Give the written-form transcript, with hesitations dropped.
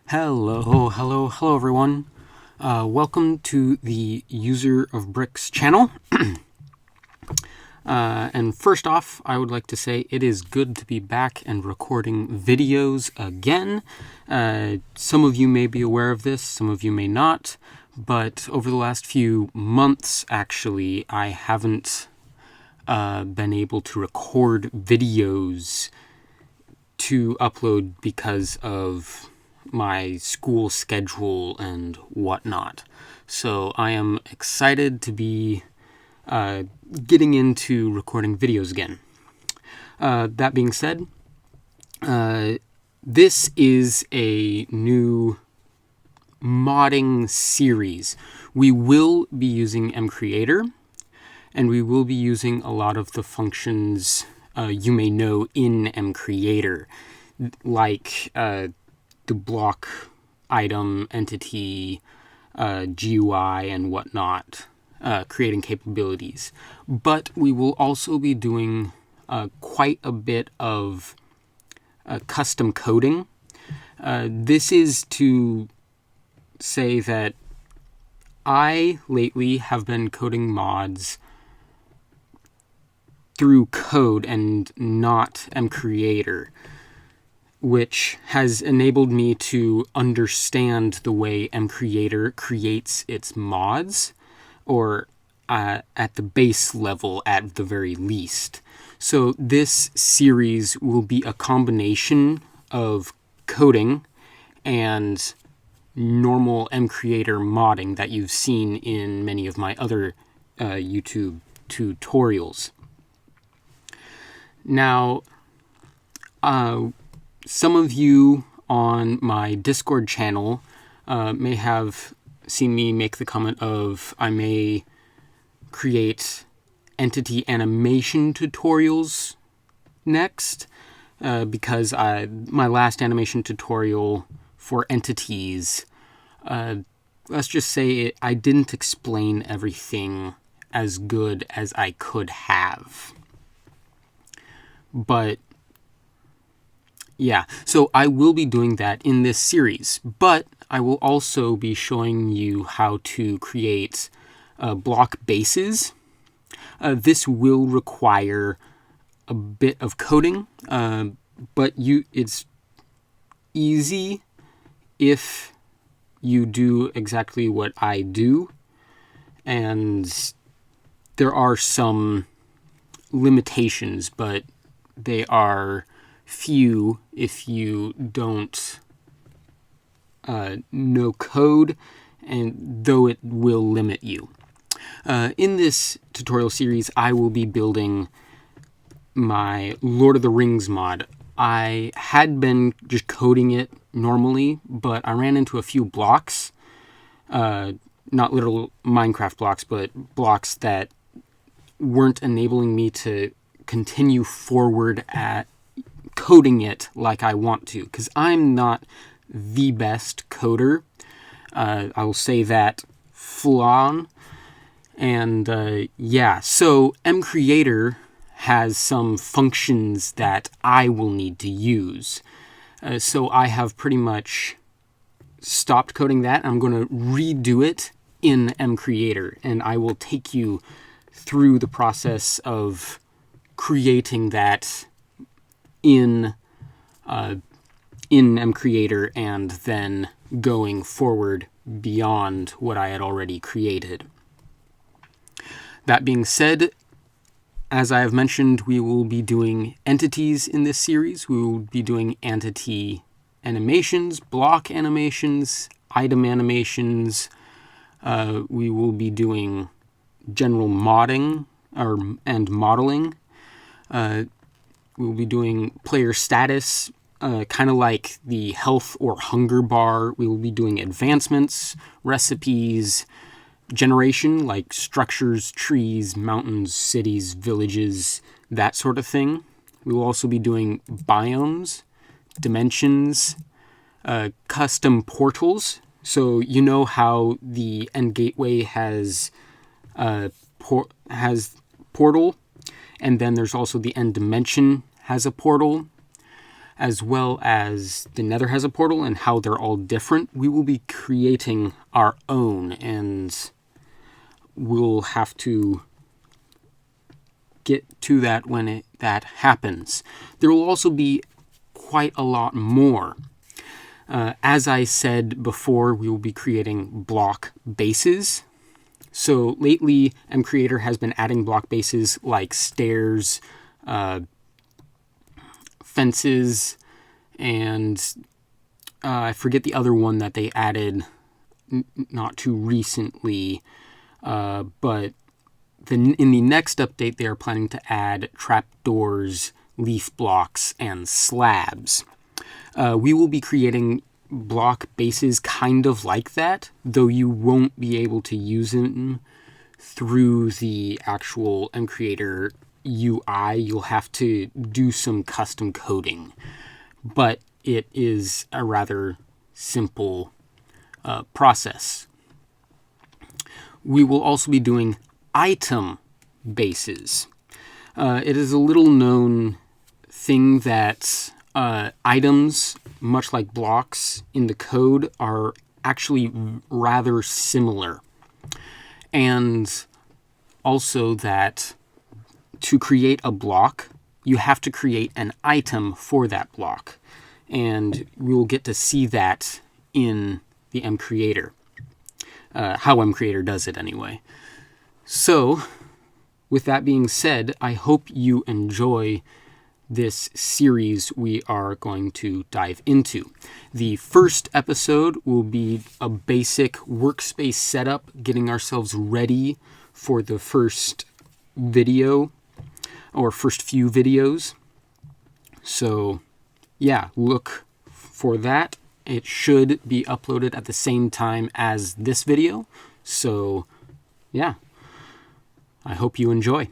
Hello everyone. Welcome to the User of Bricks channel. And first off, I would like to say it is good to be back and recording videos again. Some of you may be aware of this, some of you may not, but over the last few months, actually, I haven't been able to record videos to upload because of my school schedule and whatnot. So I am excited to be getting into recording videos again. That being said, this is a new modding series. We will be using mCreator, and we will be using a lot of the functions you may know in mCreator, like the block item entity, GUI, and whatnot, creating capabilities. But we will also be doing quite a bit of custom coding. This is to say that I lately have been coding mods through code and not mCreator, which has enabled me to understand the way mCreator creates its mods, or at the base level at the very least. So this series will be a combination of coding and normal mCreator modding that you've seen in many of my other YouTube tutorials. Now, some of you on my Discord channel may have seen me make the comment of I may create entity animation tutorials next, because my last animation tutorial for entities, let's just say I didn't explain everything as good as I could have. But yeah, so I will be doing that in this series, but I will also be showing you how to create block bases. This will require a bit of coding, but it's easy if you do exactly what I do, and there are some limitations, but they are few if you don't know code, and though it will limit you. In this tutorial series, I will be building my Lord of the Rings mod. I had been just coding it normally, but I ran into a few blocks, not literal Minecraft blocks, but blocks that weren't enabling me to continue forward at coding it like I want to, because I'm not the best coder. I will say that full on. And so mCreator has some functions that I will need to use. So I have pretty much stopped coding that. I'm going to redo it in mCreator, and I will take you through the process of creating that in mCreator and then going forward beyond what I had already created. That being said, as I have mentioned, we will be doing entities in this series. We will be doing entity animations, block animations, item animations. We will be doing general modding and modeling. We will be doing player status, kind of like the health or hunger bar. We will be doing advancements, recipes, generation, like structures, trees, mountains, cities, villages, that sort of thing. We will also be doing biomes, dimensions, custom portals. So you know how the end gateway has portal, and then there's also the end dimension has a portal. as well as the Nether has a portal and how they're all different, we will be creating our own, and we'll have to get to that when that happens. There will also be quite a lot more. As I said before, we will be creating block bases. So lately, mCreator has been adding block bases like stairs, fences, and I forget the other one that they added not too recently, but in the next update, they are planning to add trapdoors, leaf blocks, and slabs. We will be creating block bases kind of like that, though you won't be able to use them through the actual mCreator UI. You'll have to do some custom coding, but it is a rather simple process. We will also be doing item bases. It is a little known thing that items, much like blocks in the code, are actually rather similar. And also that to create a block, you have to create an item for that block. And we will get to see that in the mCreator. How mCreator does it anyway. So, with that being said, I hope you enjoy this series we are going to dive into. The first episode will be a basic workspace setup, getting ourselves ready for the first video or first few videos. So yeah, look for that. It should be uploaded at the same time as this video. So yeah, I hope you enjoy.